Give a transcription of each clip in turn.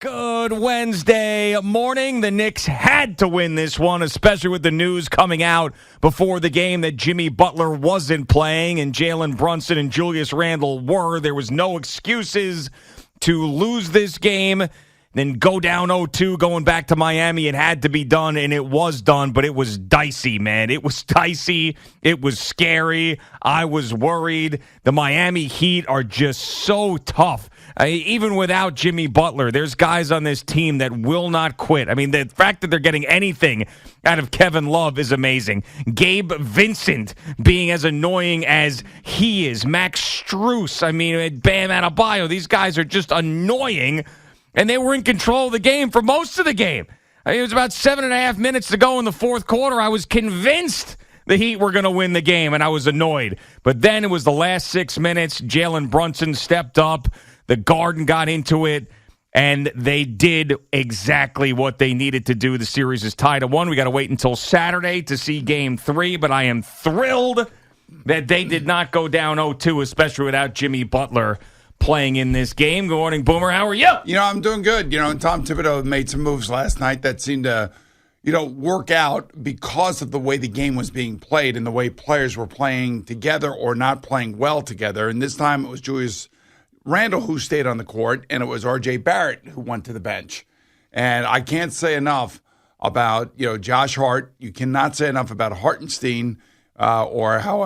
Good Wednesday morning. The Knicks had to win this one, especially with the news coming out before the game that Jimmy Butler wasn't playing and Jalen Brunson and Julius Randle were. There was no excuses to lose this game, then go down 0-2 going back to Miami. It had to be done, and it was done, but it was dicey, man. It was dicey. It was scary. I was worried. The Miami Heat are just so tough. Even without Jimmy Butler, there's guys on this team that will not quit. I mean, the fact that they're getting anything out of Kevin Love is amazing. Gabe Vincent being as annoying as he is. Max Strus, Bam Adebayo. These guys are just annoying, and they were in control of the game for most of the game. It was about 7.5 minutes to go in the fourth quarter. I was convinced the Heat were going to win the game, and I was annoyed. But then it was the last 6 minutes. Jalen Brunson stepped up. The Garden got into it, and they did exactly what they needed to do. The series is tied at 1. We got to wait until Saturday to see Game 3, but I am thrilled that they did not go down 0-2, especially without Jimmy Butler playing in this game. Good morning, Boomer. How are you? I'm doing good. And Tom Thibodeau made some moves last night that seemed to, work out because of the way the game was being played and the way players were playing together or not playing well together. And this time it was Julius Randle who stayed on the court, and it was R.J. Barrett who went to the bench. And I can't say enough about, Josh Hart. You cannot say enough about Hartenstein, or how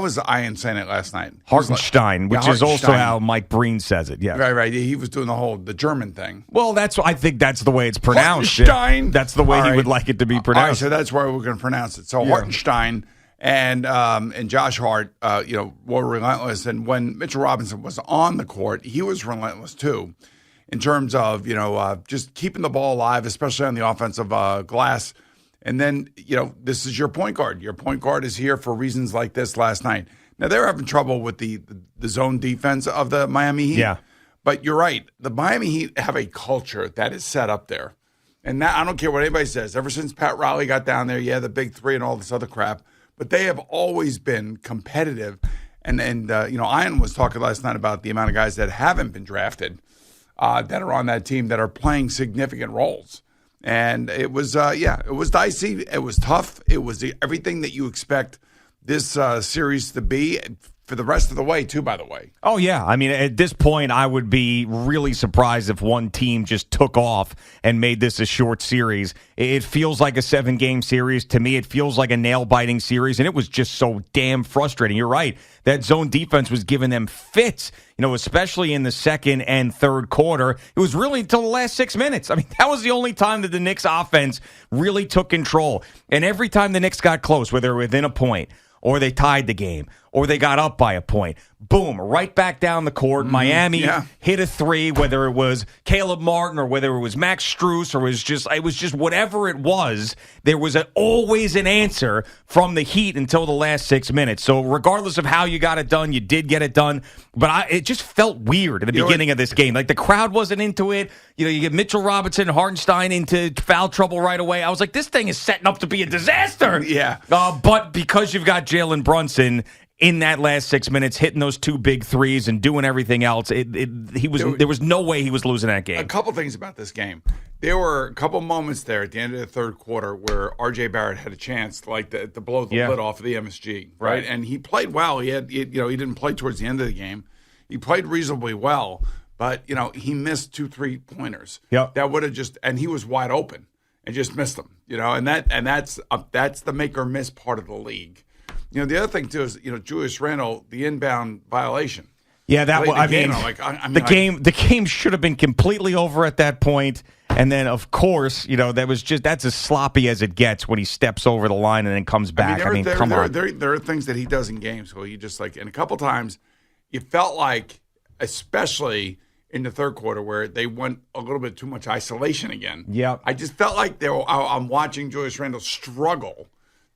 was Ian saying it last night? Hartenstein, which is also how Mike Breen says it. Yeah, right. He was doing the German thing. Well, I think that's the way it's pronounced. Hartenstein. That's the way he would like it to be pronounced. All right, so that's where we're going to pronounce it. So Hartenstein and Josh Hart, were relentless. And when Mitchell Robinson was on the court, he was relentless too, in terms of just keeping the ball alive, especially on the offensive glass. And then, this is your point guard. Your point guard is here for reasons like this last night. Now, they were having trouble with the zone defense of the Miami Heat. Yeah. But you're right. The Miami Heat have a culture that is set up there. And that, I don't care what anybody says. Ever since Pat Riley got down there, the big three and all this other crap. But they have always been competitive. And Ian was talking last night about the amount of guys that haven't been drafted that are on that team that are playing significant roles. And it was, it was dicey. It was tough. It was everything that you expect this series to be for the rest of the way, too, by the way. Oh, yeah. At this point, I would be really surprised if one team just took off and made this a short series. It feels like a 7-game series. To me, it feels like a nail-biting series, and it was just so damn frustrating. You're right. That zone defense was giving them fits, especially in the second and third quarter. It was really until the last 6 minutes. That was the only time that the Knicks offense really took control. And every time the Knicks got close, whether within a point, or they tied the game, or they got up by a point, boom, right back down the court. Miami hit a three, whether it was Caleb Martin or whether it was Max Strus, or it was just whatever it was. There was always an answer from the Heat until the last 6 minutes. So regardless of how you got it done, you did get it done. But it just felt weird at the beginning of this game. Like the crowd wasn't into it. You get Mitchell Robinson, Hartenstein into foul trouble right away. I was like, this thing is setting up to be a disaster. Yeah. But because you've got Jalen Brunson in that last 6 minutes, hitting those two big threes and doing everything else, there was no way he was losing that game. A couple things about this game. There were a couple moments there at the end of the third quarter where R.J. Barrett had a chance to blow the lid off of the MSG, right? And he played well. He didn't play towards the end of the game. He played reasonably well, but he missed 2 3-pointers. That would have and he was wide open and just missed them. And that's the make or miss part of the league. The other thing too is Julius Randle, the inbound violation. Yeah, the game should have been completely over at that point. And then, of course, that's as sloppy as it gets when he steps over the line and then comes back. Come on. There are things that he does in games where he just and a couple times you felt like, especially in the third quarter, where they went a little bit too much isolation again. Yeah, I just felt like I'm watching Julius Randle struggle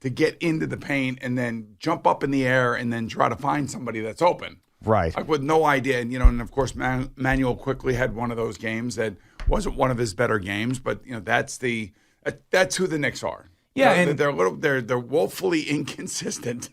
to get into the paint and then jump up in the air and then try to find somebody that's open. Right. With no idea. And of course, Manuel quickly had one of those games that wasn't one of his better games, but, that's who the Knicks are. Yeah. And they're woefully inconsistent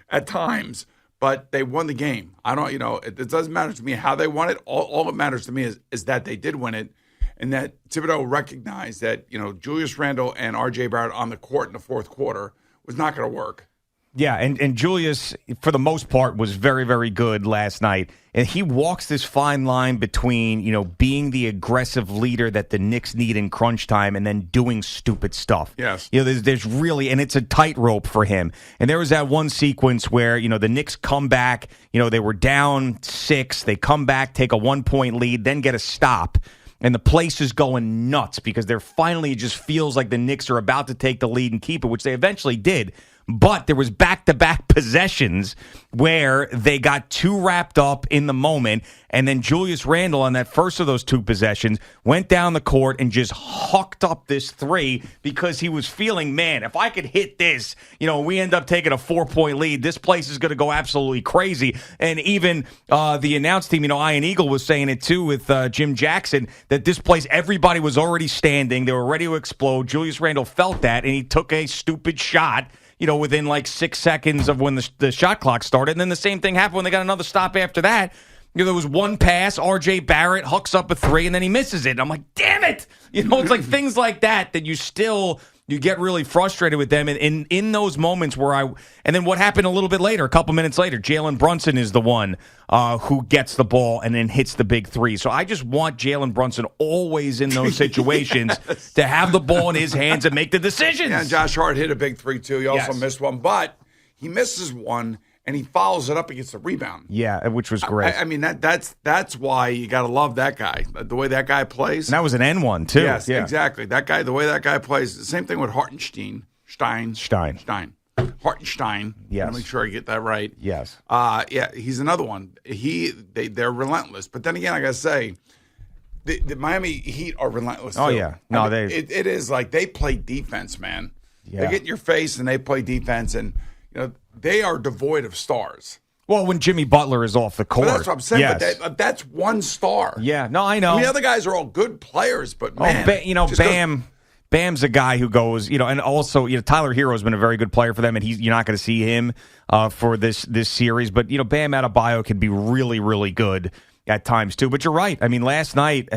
at times, but they won the game. It doesn't matter to me how they won it. All that matters to me is that they did win it. and that Thibodeau recognized that, Julius Randle and R.J. Barrett on the court in the fourth quarter was not going to work. Yeah, and Julius, for the most part, was very, very good last night. And he walks this fine line between, being the aggressive leader that the Knicks need in crunch time and then doing stupid stuff. Yes. There's really, and it's a tightrope for him. And there was that one sequence where, the Knicks come back, they were down 6. They come back, take a 1-point lead, then get a stop. And the place is going nuts because they're finally, it just feels like the Knicks are about to take the lead and keep it, which they eventually did. But there was back-to-back possessions where they got too wrapped up in the moment, and then Julius Randle on that first of those 2 possessions went down the court and just hucked up this 3 because he was feeling, man, if I could hit this, we end up taking a 4-point lead, this place is going to go absolutely crazy. And even the announce team, Ian Eagle was saying it too with Jim Jackson, that this place, everybody was already standing, they were ready to explode. Julius Randle felt that, and he took a stupid shot within like 6 seconds of when the shot clock started. And then the same thing happened when they got another stop after that. There was one pass, R.J. Barrett hooks up a 3, and then he misses it. And I'm like, damn it! It's like things like that you get really frustrated with them. And in those moments and then what happened a little bit later, a couple minutes later, Jalen Brunson is the one who gets the ball and then hits the big 3. So I just want Jalen Brunson always in those situations Yes. to have the ball in his hands and make the decisions. Yeah, Josh Hart hit a big 3 too. He also Yes. missed one, but he misses one and he follows it up against the rebound. Yeah, which was great. I mean that's why you got to love that guy. The way that guy plays. And that was an N1 too. Yes, yeah. exactly. That guy, the way that guy plays. The same thing with Hartenstein. Stein. Hartenstein. Yes. I'll make sure I get that right. Yes. Yeah, he's another one. They're relentless. But then again, I gotta say, the Miami Heat are relentless. Oh, too. yeah. No, I mean, it is like they play defense, man. Yeah. They get in your face and they play defense, and they are devoid of stars. Well, when Jimmy Butler is off the court. But that's what I'm saying. Yes. But that's one star. Yeah, no, I know. I mean, the other guys are all good players, but man, Bam's a guy who goes, and also, Tyler Hero's been a very good player for them, and you're not going to see him for this series. But Bam Adebayo can be really, really good at times too. But you're right. I mean, last night,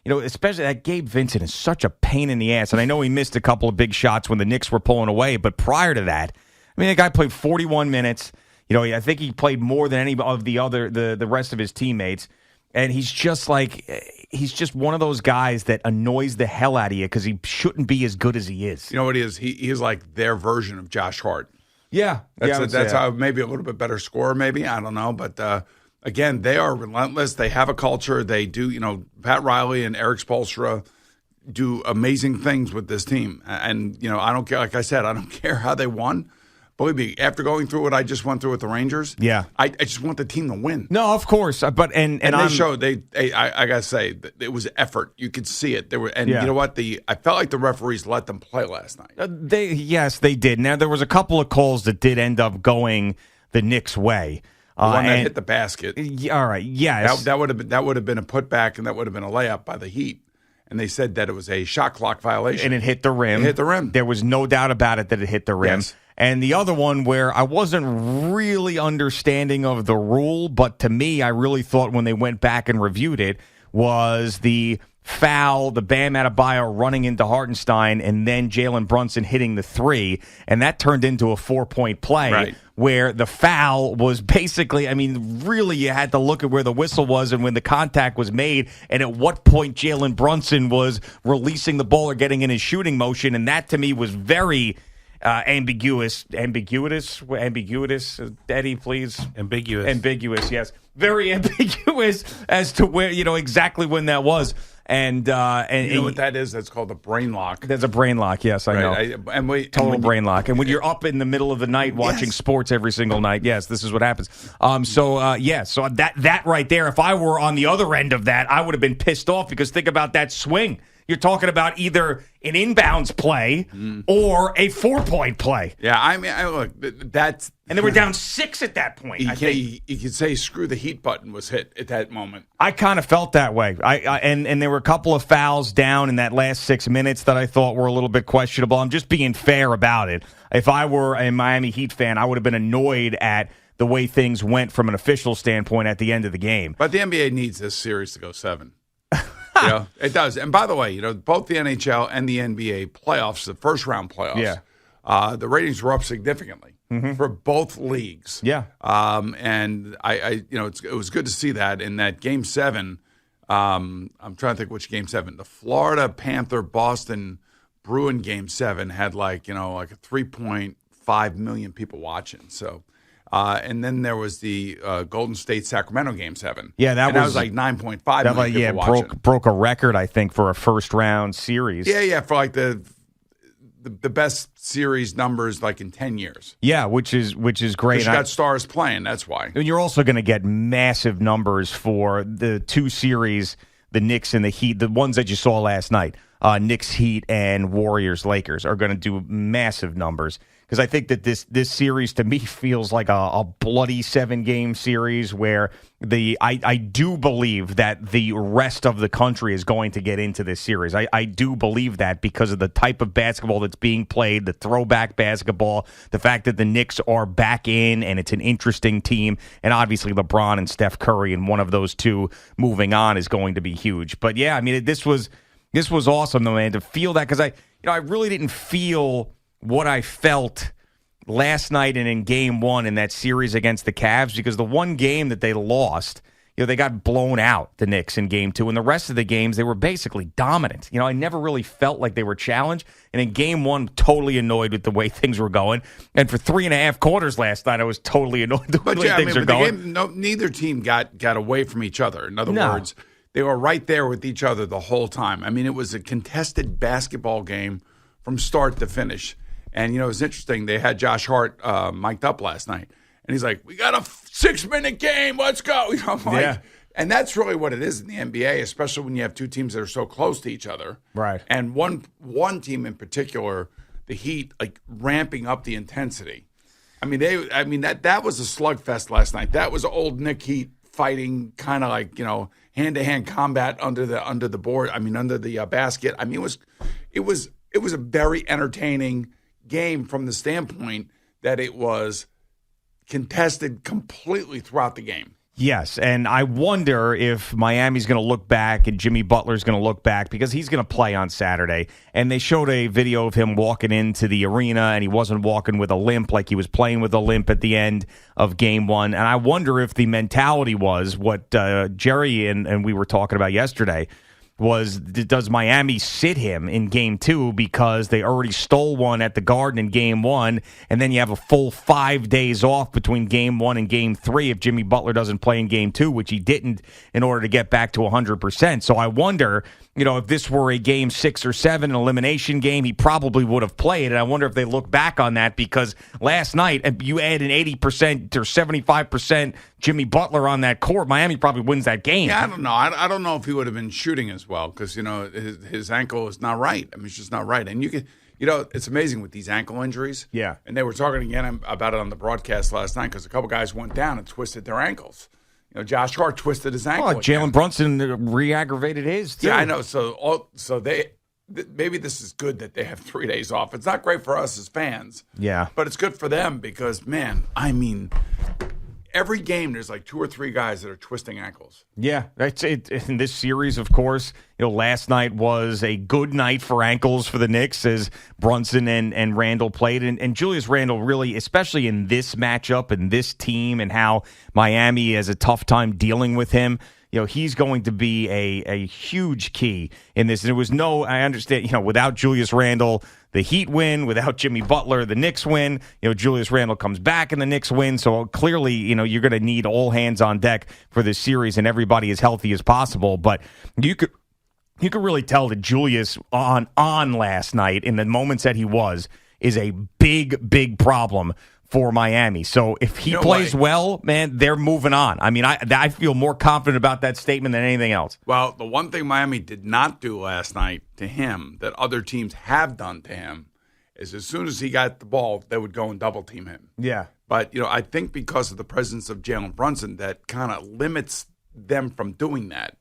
especially that Gabe Vincent is such a pain in the ass, and I know he missed a couple of big shots when the Knicks were pulling away. But prior to that, I mean, the guy played 41 minutes. I think he played more than any of the rest of his teammates. And he's just one of those guys that annoys the hell out of you because he shouldn't be as good as he is. You know what he is? He is like their version of Josh Hart. Yeah. That's how, maybe a little bit better scorer, maybe. I don't know. But again, they are relentless. They have a culture. They do, Pat Riley and Eric Spoelstra do amazing things with this team. And, I don't care. Like I said, I don't care how they won. Believe me, after going through what I just went through with the Rangers, yeah, I just want the team to win. No, of course, but and they showed I gotta say it was effort. You could see it. There were, and you know what? I felt like the referees let them play last night. They did. Now there was a couple of calls that did end up going the Knicks' way. The one that hit the basket. All right, yes, that would have been a putback, and that would have been a layup by the Heat. And they said that it was a shot clock violation, and it hit the rim. It hit the rim. There was no doubt about it that it hit the rim. Yes. And the other one where I wasn't really understanding of the rule, but to me, I really thought when they went back and reviewed it, was the foul, the Bam Adebayo running into Hartenstein, and then Jalen Brunson hitting the 3, and that turned into a 4-point play. Right. Where the foul was basically, I mean, really you had to look at where the whistle was and when the contact was made and at what point Jalen Brunson was releasing the ball or getting in his shooting motion, and that to me was very ambiguous. Eddie, please. Ambiguous, yes. Very ambiguous as to where, exactly when that was. And you know what that is? That's called a brain lock. There's a brain lock, yes, I know. Total brain lock. And when you're up in the middle of the night watching sports every single night, yes, this is what happens. So that right there, if I were on the other end of that, I would have been pissed off because think about that swing. You're talking about either an inbounds play or a 4-point play. Yeah, I mean, look, that's... And they were down 6 at that point, I think. You could say screw the heat button was hit at that moment. I kind of felt that way. And there were a couple of fouls down in that last 6 minutes that I thought were a little bit questionable. I'm just being fair about it. If I were a Miami Heat fan, I would have been annoyed at the way things went from an official standpoint at the end of the game. But the NBA needs this series to go 7. It does. And by the way, both the NHL and the NBA playoffs, the first round playoffs, the ratings were up significantly for both leagues. Yeah. And it was good to see that in that Game 7. I'm trying to think which Game 7. The Florida Panther Boston Bruin Game 7 had like a 3.5 million people watching. So. And then there was the Golden State Sacramento Game 7. Yeah, that was like 9.5 million people watching. broke a record, I think, for a first round series. Yeah, for like the best series numbers like in 10 years. Yeah, which is great. You got stars playing, that's why. And you're also going to get massive numbers for the two series, the Knicks and the Heat, the ones that you saw last night. Knicks, Heat, and Warriors, Lakers are going to do massive numbers. Because I think that this series to me feels like a bloody 7-game series where I do believe that the rest of the country is going to get into this series. I do believe that because of the type of basketball that's being played, the throwback basketball, the fact that the Knicks are back in and it's an interesting team, and obviously LeBron and Steph Curry, and one of those two moving on is going to be huge. But yeah, I mean this was awesome though, man, to feel that, because I really didn't feel what I felt last night and in Game 1 in that series against the Cavs, because the one game that they lost, they got blown out, the Knicks, in Game 2, and the rest of the games they were basically dominant. I never really felt like they were challenged, and in Game 1, totally annoyed with the way things were going, and for 3.5 quarters last night, I was totally annoyed with the way things were going. Neither team got away from each other. In other words, they were right there with each other the whole time. I mean, it was a contested basketball game from start to finish. And, it was interesting. They had Josh Hart mic'd up last night. And he's like, we got a 6-minute game. Let's go. And that's really what it is in the NBA, especially when you have two teams that are so close to each other. Right. And one team in particular, the Heat, like ramping up the intensity. I mean, that was a slugfest last night. That was old Nick Heat fighting kind of like, hand-to-hand combat under the board. I mean, under the basket. I mean, it was a very entertaining game from the standpoint that it was contested completely throughout the game. Yes, and I wonder if Miami's going to look back and Jimmy Butler's going to look back, because he's going to play on Saturday. And they showed a video of him walking into the arena, and he wasn't walking with a limp like he was playing with a limp at the end of Game 1. And I wonder if the mentality was what Jerry and we were talking about yesterday, was does Miami sit him in Game 2 because they already stole one at the Garden in Game 1, and then you have a full 5 days off between Game 1 and Game 3 if Jimmy Butler doesn't play in Game 2, which he didn't, in order to get back to 100%. So I wonder, if this were a Game 6 or 7, an elimination game, he probably would have played, and I wonder if they look back on that, because last night, you add an 80% or 75% Jimmy Butler on that court, Miami probably wins that game. Yeah, I don't know. I don't know if he would have been shooting as well, because his ankle is not right. I mean, it's just not right. And you can, it's amazing with these ankle injuries. Yeah. And they were talking again about it on the broadcast last night, because a couple guys went down and twisted their ankles. Josh Hart twisted his ankle. Oh, Jalen Brunson re-aggravated his too. Yeah, I know. So maybe this is good that they have 3 days off. It's not great for us as fans. Yeah. But it's good for them because, man, I mean, every game there's like 2 or 3 guys that are twisting ankles. Yeah, that's it. In this series, of course, last night was a good night for ankles for the Knicks as Brunson and Randle played. And Julius Randle really, especially in this matchup and this team and how Miami has a tough time dealing with him, he's going to be a huge key in this. And I understand, without Julius Randle, the Heat win. Without Jimmy Butler, the Knicks win. Julius Randle comes back and the Knicks win. So clearly, you're going to need all hands on deck for this series and everybody as healthy as possible. But you could really tell that Julius on last night, in the moments that he was, is a big problem for Miami. So if he plays well, man, they're moving on. I mean, I feel more confident about that statement than anything else. Well, the one thing Miami did not do last night to him that other teams have done to him is as soon as he got the ball, they would go and double team him. Yeah. But, I think because of the presence of Jalen Brunson, that kind of limits them from doing that.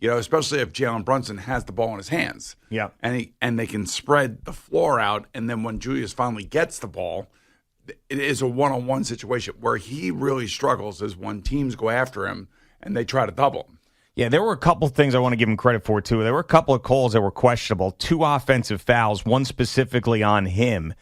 Especially if Jalen Brunson has the ball in his hands. Yeah. And they can spread the floor out, and then when Julius finally gets the ball, it is a one-on-one situation. Where he really struggles is when teams go after him and they try to double him. Yeah, there were a couple things I want to give him credit for, too. There were a couple of calls that were questionable. 2 offensive fouls, one specifically on him,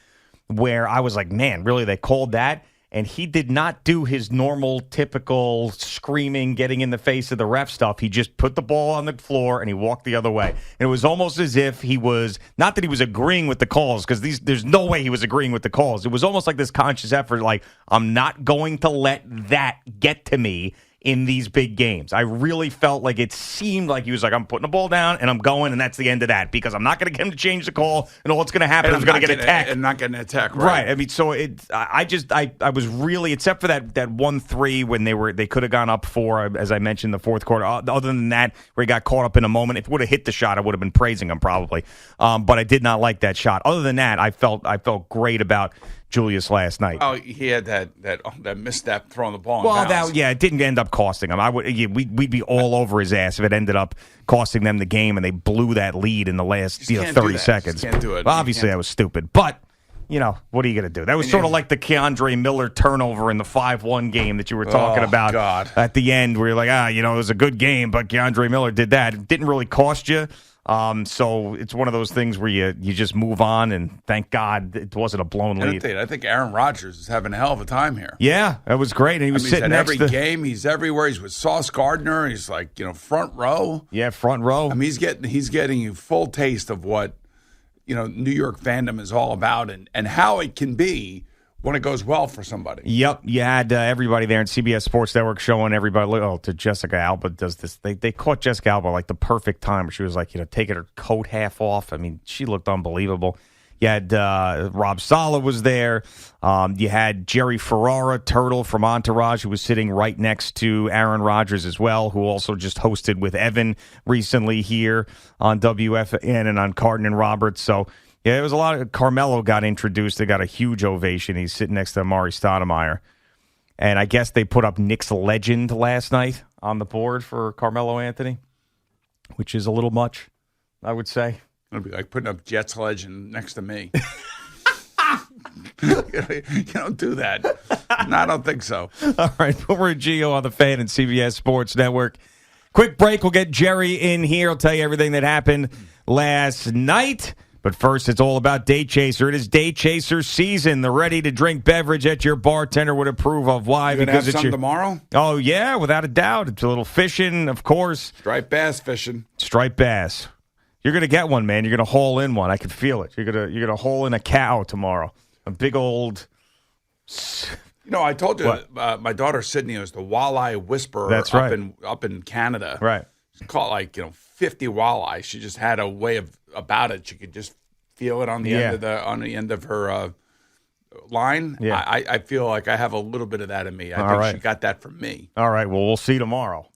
where I was like, man, really, they called that? And he did not do his normal, typical screaming, getting in the face of the ref stuff. He just put the ball on the floor and he walked the other way. And it was almost as if he was, not that he was agreeing with the calls, because there's no way he was agreeing with the calls. It was almost like this conscious effort, like, I'm not going to let that get to me in these big games. I really felt like it seemed like he was like, I'm putting the ball down and I'm going, and that's the end of that, because I'm not going to get him to change the call, and all that's going to happen is I'm going to get attacked. And not getting attacked, right? I mean, so I was really, except for that 1-3 when they could have gone up 4, as I mentioned, the fourth quarter. Other than that, where he got caught up in a moment, if he would have hit the shot, I would have been praising him probably. But I did not like that shot. Other than that, I felt great about Julius last night. Oh, he had that misstep throwing the ball. Well, it didn't end up costing him. We'd be all over his ass if it ended up costing them the game and they blew that lead in the last 30 seconds. Can't do it. Well, obviously, that was stupid, but. What are you going to do? That was sort of like the Keandre Miller turnover in the 5-1 game that you were talking about at the end, where you're like, it was a good game, but Keandre Miller did that. It didn't really cost you. So it's one of those things where you just move on, and thank God it wasn't a blown lead. I think Aaron Rodgers is having a hell of a time here. Yeah, that was great. And he was sitting he's at next every game. He's everywhere. He's with Sauce Gardner. He's like, front row. Yeah, front row. I mean, he's getting a full taste of what New York fandom is all about, and how it can be when it goes well for somebody. Yep, you had everybody there in CBS Sports Network showing everybody. To Jessica Alba does this. They caught Jessica Alba like the perfect time where she was like, taking her coat half off. I mean, she looked unbelievable. You had Rob Saleh was there. You had Jerry Ferrara, Turtle from Entourage, who was sitting right next to Aaron Rodgers as well, who also just hosted with Evan recently here on WFAN and on Carton and Roberts. So, yeah, it was a lot of. Carmelo got introduced. They got a huge ovation. He's sitting next to Amari Stoudemire. And I guess they put up Knicks legend last night on the board for Carmelo Anthony, which is a little much, I would say. It'll be like putting up Jets legend next to me. You don't do that. No, I don't think so. All right, Boomer and Gio on the Fan and CBS Sports Network. Quick break. We'll get Jerry in here. I'll tell you everything that happened last night. But first, it's all about Day Chaser. It is Day Chaser season. The ready-to-drink beverage that your bartender would approve of. Why? You're going to have some tomorrow? Oh, yeah, without a doubt. It's a little fishing, of course. Striped bass fishing. Striped bass. You're going to get one, man. You're going to haul in one. I can feel it. You're going to haul in a cow tomorrow. A big old... I told you, my daughter Sydney was the walleye whisperer. That's right. up in Canada. Right. She caught 50 walleye. She just had a way about it. She could just feel it on the end of her line. Yeah. I feel like I have a little bit of that in me. I think she got that from me. All right. Well, we'll see tomorrow.